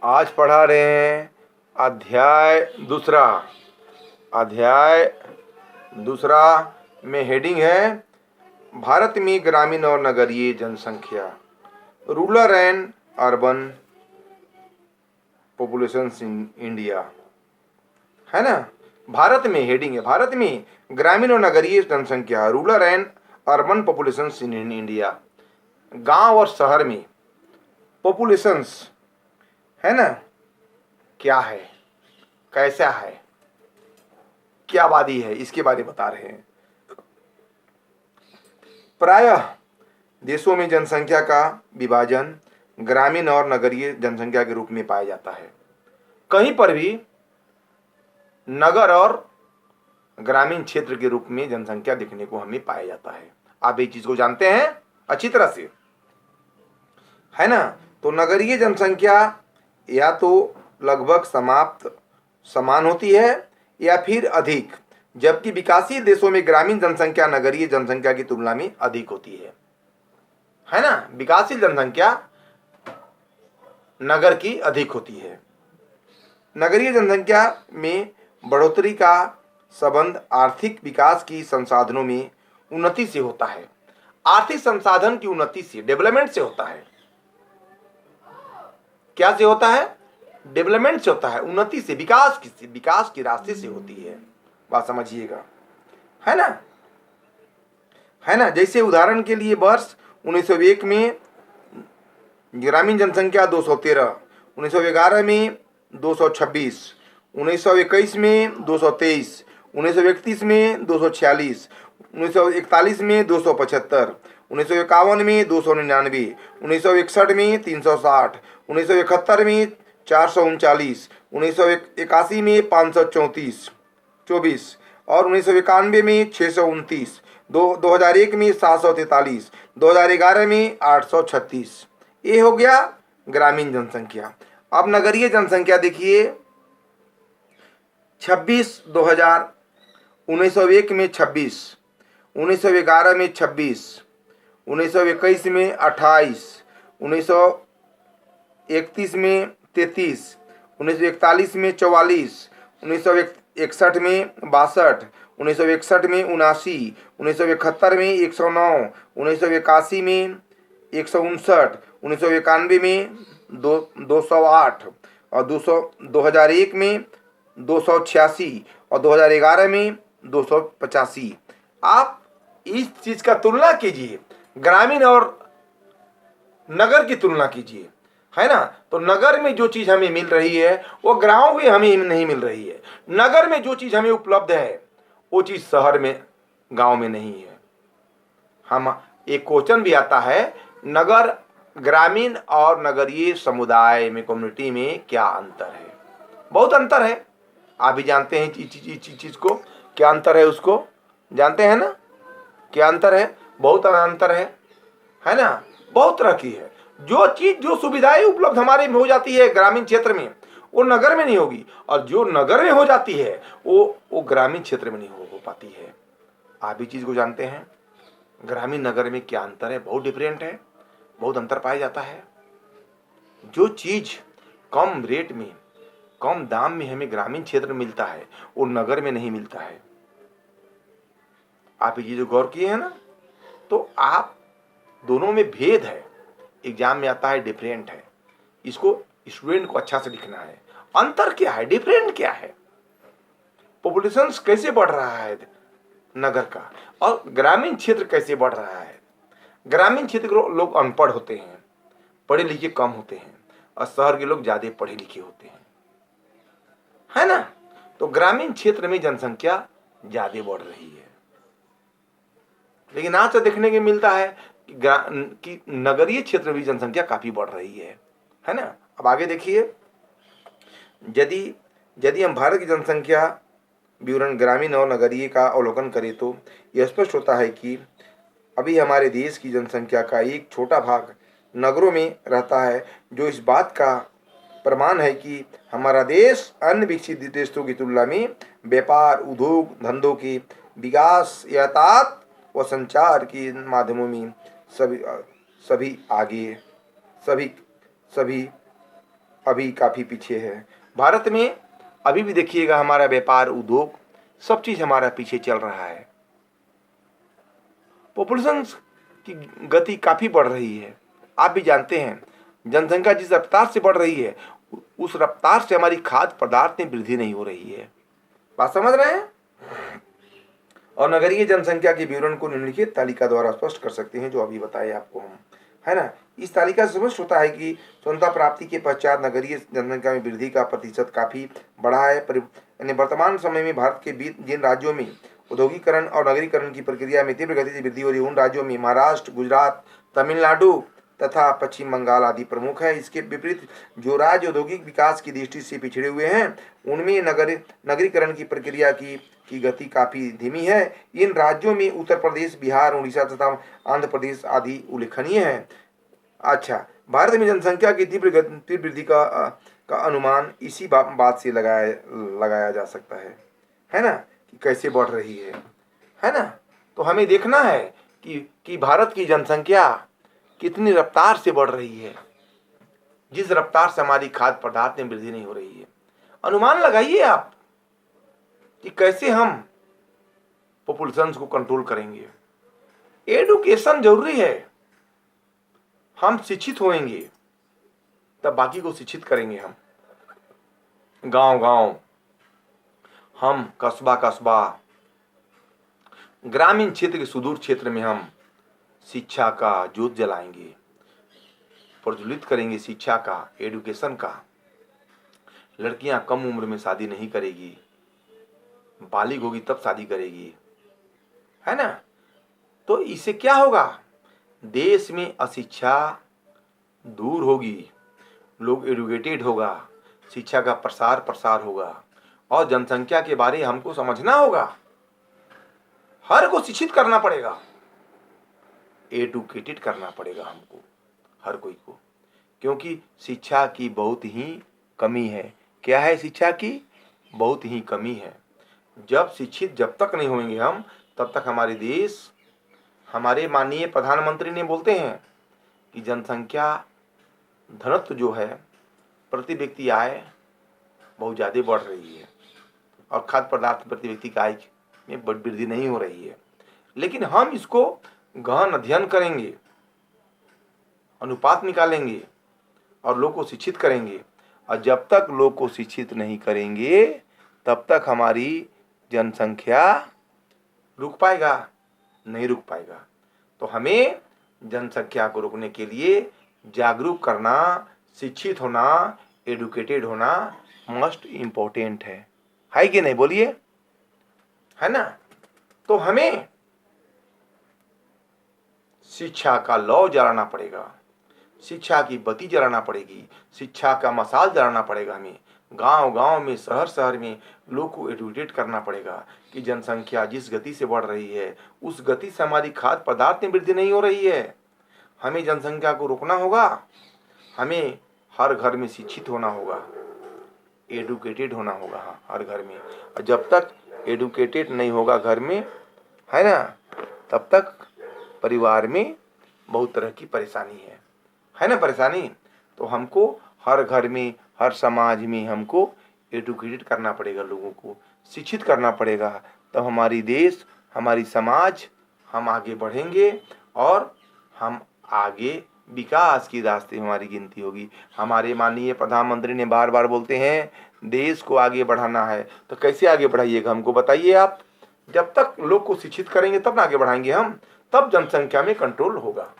आज पढ़ा रहे हैं अध्याय दूसरा। अध्याय दूसरा में हेडिंग है भारत में ग्रामीण और नगरीय जनसंख्या, rural and urban populations in India, है ना। भारत में हेडिंग है भारत में ग्रामीण और नगरीय जनसंख्या, rural and urban populations in India. गांव और शहर में पॉपुलेशंस, है ना, क्या है, कैसा है, क्या आबादी है, इसके बारे में बता रहे हैं। प्रायः देशों में जनसंख्या का विभाजन ग्रामीण और नगरीय जनसंख्या के रूप में पाया जाता है। कहीं पर भी नगर और ग्रामीण क्षेत्र के रूप में जनसंख्या देखने को हमें पाया जाता है। आप ये चीज को जानते हैं अच्छी तरह से, है ना। तो नगरीय जनसंख्या या तो लगभग समान होती है या फिर अधिक, जबकि विकासशील देशों में ग्रामीण जनसंख्या नगरीय जनसंख्या की तुलना में अधिक होती है ना। विकासशील जनसंख्या नगर की अधिक होती है। नगरीय जनसंख्या में बढ़ोतरी का संबंध आर्थिक विकास की संसाधनों में उन्नति से होता है। आर्थिक संसाधन की उन्नति से, डेवलपमेंट से होता है। क्या से होता है? डेवलपमेंट से होता है, उन्नति से, विकास की रास्ते से होती है। बात समझिएगा, है ना। जैसे उदाहरण के लिए वर्ष 1901 में ग्रामीण जनसंख्या 213, 1911 में 226, 1921 में 223, 1931 में 246, 1941 में 275, 1951 में 299, 1961 में 360, 1971 में 439, 1981 में 524 और 1991 में 629, 2001 में 743, 2011 में 836। ये हो गया ग्रामीण जनसंख्या। अब नगरीय जनसंख्या देखिए, 26 2000, 1901 में 26, 1911 में 26, 1921 में 28, 1931 में 33, 1941 में 44, 1961 में 62, 1961 में 79, 1971 में 109, 1981 में 159, 1991 में 208 और 2001 में 286 और 2011 में 285। आप इस चीज का तुलना कीजिए, ग्रामीण और नगर की तुलना कीजिए, है ना। तो नगर में जो चीज हमें मिल रही है वो गांव में हमें नहीं मिल रही है। नगर में जो चीज हमें उपलब्ध है वो चीज शहर में, गांव में नहीं है। हम एक क्वेश्चन भी आता है, नगर, ग्रामीण और नगरीय समुदाय में, कम्युनिटी में क्या अंतर है? बहुत अंतर है। आप भी जानते हैं चीज को, क्या अंतर है उसको जानते हैं ना, क्या अंतर है? बहुत अंतर है ना। बहुत तरह की है। जो चीज, जो सुविधाएं उपलब्ध हमारे में हो जाती है ग्रामीण क्षेत्र में, वो नगर में नहीं होगी, और जो नगर में हो जाती है वो ग्रामीण क्षेत्र में नहीं हो पाती है। आप भी चीज को जानते हैं, ग्रामीण नगर में क्या अंतर है? बहुत डिफरेंट है, बहुत अंतर पाया जाता है। जो चीज कम रेट में, कम दाम में हमें ग्रामीण क्षेत्र में मिलता है वो नगर में नहीं मिलता है। आप ये जो गौर किए हैं ना, तो आप दोनों में भेद है। एग्जाम में आता है डिफरेंट है, इसको स्टूडेंट को अच्छा से लिखना है। अंतर क्या है, डिफरेंट क्या है, पॉपुलेशन कैसे बढ़ रहा है नगर का, और ग्रामीण क्षेत्र कैसे बढ़ रहा है। ग्रामीण क्षेत्र के लोग अनपढ़ होते हैं, पढ़े लिखे कम होते हैं, और शहर के लोग ज्यादा पढ़े लिखे होते हैं, है ना। तो ग्रामीण क्षेत्र में जनसंख्या ज्यादा बढ़ रही है, लेकिन आज तो देखने को मिलता है कि नगरीय क्षेत्र में जनसंख्या काफी बढ़ रही है ना। अब आगे देखिए, यदि हम भारत की जनसंख्या विवरण ग्रामीण और नगरीय का अवलोकन करें तो यह स्पष्ट होता है कि अभी हमारे देश की जनसंख्या का एक छोटा भाग नगरों में रहता है, जो इस बात का प्रमाण है कि हमारा देश अन्य विकसित देशों की तुलना में व्यापार, उद्योग धंधों के विकास, यातायात व संचार के माध्यमों में सभी अभी काफ़ी पीछे है। भारत में अभी भी देखिएगा हमारा व्यापार उद्योग सब चीज़ हमारा पीछे चल रहा है। पॉपुलेशन की गति काफ़ी बढ़ रही है। आप भी जानते हैं जनसंख्या जिस रफ्तार से बढ़ रही है उस रफ्तार से हमारी खाद्य पदार्थ में वृद्धि नहीं हो रही है। बात समझ रहे हैं? और नगरीय जनसंख्या के विवरण को निम्नलिखित तालिका द्वारा स्पष्ट कर सकते हैं, जो अभी बताए आपको हम, है ना। इस तालिका से स्पष्ट होता है कि स्वतंत्रता प्राप्ति के पश्चात नगरीय जनसंख्या में वृद्धि का प्रतिशत काफी बढ़ा है। यानी वर्तमान समय में भारत के बीच जिन राज्यों में औद्योगिकरण और नगरीकरण की प्रक्रिया में तीव्र गति से वृद्धि हो रही है उन राज्यों में महाराष्ट्र, गुजरात, तमिलनाडु तथा पश्चिम बंगाल आदि प्रमुख है। इसके विपरीत जो राज्य औद्योगिक विकास की दृष्टि से पिछड़े हुए हैं उनमें नगरीकरण की प्रक्रिया की गति काफी धीमी है। इन राज्यों में उत्तर प्रदेश, बिहार, उड़ीसा तथा आंध्र प्रदेश आदि उल्लेखनीय है। अच्छा, भारत में जनसंख्या की तीव्र वृद्धि का अनुमान इसी बात से लगाया जा सकता है ना, कि कैसे बढ़ रही है ना। तो हमें देखना है कि भारत की जनसंख्या कितनी रफ्तार से बढ़ रही है, जिस रफ्तार से हमारी खाद्य पदार्थ में वृद्धि नहीं हो रही है। अनुमान लगाइए आप कि कैसे हम पॉपुलेशन को कंट्रोल करेंगे। एडुकेशन जरूरी है। हम शिक्षित होंगे तब बाकी को शिक्षित करेंगे। हम गांव गांव, हम कस्बा कस्बा, ग्रामीण क्षेत्र के सुदूर क्षेत्र में हम शिक्षा का ज्योत जलाएंगे, प्रज्वलित करेंगे शिक्षा का, एडुकेशन का। लड़कियां कम उम्र में शादी नहीं करेगी, बालिग होगी तब शादी करेगी, है ना। तो इससे क्या होगा? देश में अशिक्षा दूर होगी, लोग एडुकेटेड होगा, शिक्षा का प्रसार होगा और जनसंख्या के बारे हमको समझना होगा। हर को शिक्षित करना पड़ेगा, एडुकेटेड करना पड़ेगा हमको, हर कोई को, क्योंकि शिक्षा की बहुत ही कमी है। क्या है? शिक्षा की बहुत ही कमी है। जब तक नहीं होंगे हम तब तक हमारे देश, हमारे माननीय प्रधानमंत्री ने बोलते हैं कि जनसंख्या घनत्व जो है प्रति व्यक्ति आय बहुत ज़्यादा बढ़ रही है और खाद्य पदार्थ प्रति व्यक्ति की आय में वृद्धि नहीं हो रही है। लेकिन हम इसको गहन अध्ययन करेंगे, अनुपात निकालेंगे और लोग को शिक्षित करेंगे। और जब तक लोग को शिक्षित नहीं करेंगे तब तक हमारी जनसंख्या नहीं रुक पाएगा। तो हमें जनसंख्या को रोकने के लिए जागरूक करना, शिक्षित होना, एडुकेटेड होना मोस्ट इम्पोर्टेंट है कि नहीं? बोलिए, है ना। तो हमें शिक्षा का लौ जलाना पड़ेगा, शिक्षा की बत्ती जलाना पड़ेगी, शिक्षा का मसाल जलाना पड़ेगा। हमें गांव गांव में, शहर शहर में लोग को एडुकेट करना पड़ेगा कि जनसंख्या जिस गति से बढ़ रही है उस गति से हमारी खाद्य पदार्थ में वृद्धि नहीं हो रही है। हमें जनसंख्या को रोकना होगा। हमें हर घर में शिक्षित होना होगा, एडुकेटेड होना होगा हर घर में। और जब तक एडुकेटेड नहीं होगा घर में, है ना, तब तक परिवार में बहुत तरह की परेशानी है ना, परेशानी। तो हमको हर घर में, हर समाज में हमको एडुकेटेड करना पड़ेगा, लोगों को शिक्षित करना पड़ेगा। तब हमारी देश, हमारी समाज, हम आगे बढ़ेंगे और हम आगे विकास की रास्ते हमारी गिनती होगी। हमारे माननीय प्रधानमंत्री ने बार बार बोलते हैं देश को आगे बढ़ाना है। तो कैसे आगे बढ़ाइएगा हमको बताइए आप। जब तक लोग को शिक्षित करेंगे तब ना आगे बढ़ाएंगे हम, तब जनसंख्या में कंट्रोल होगा।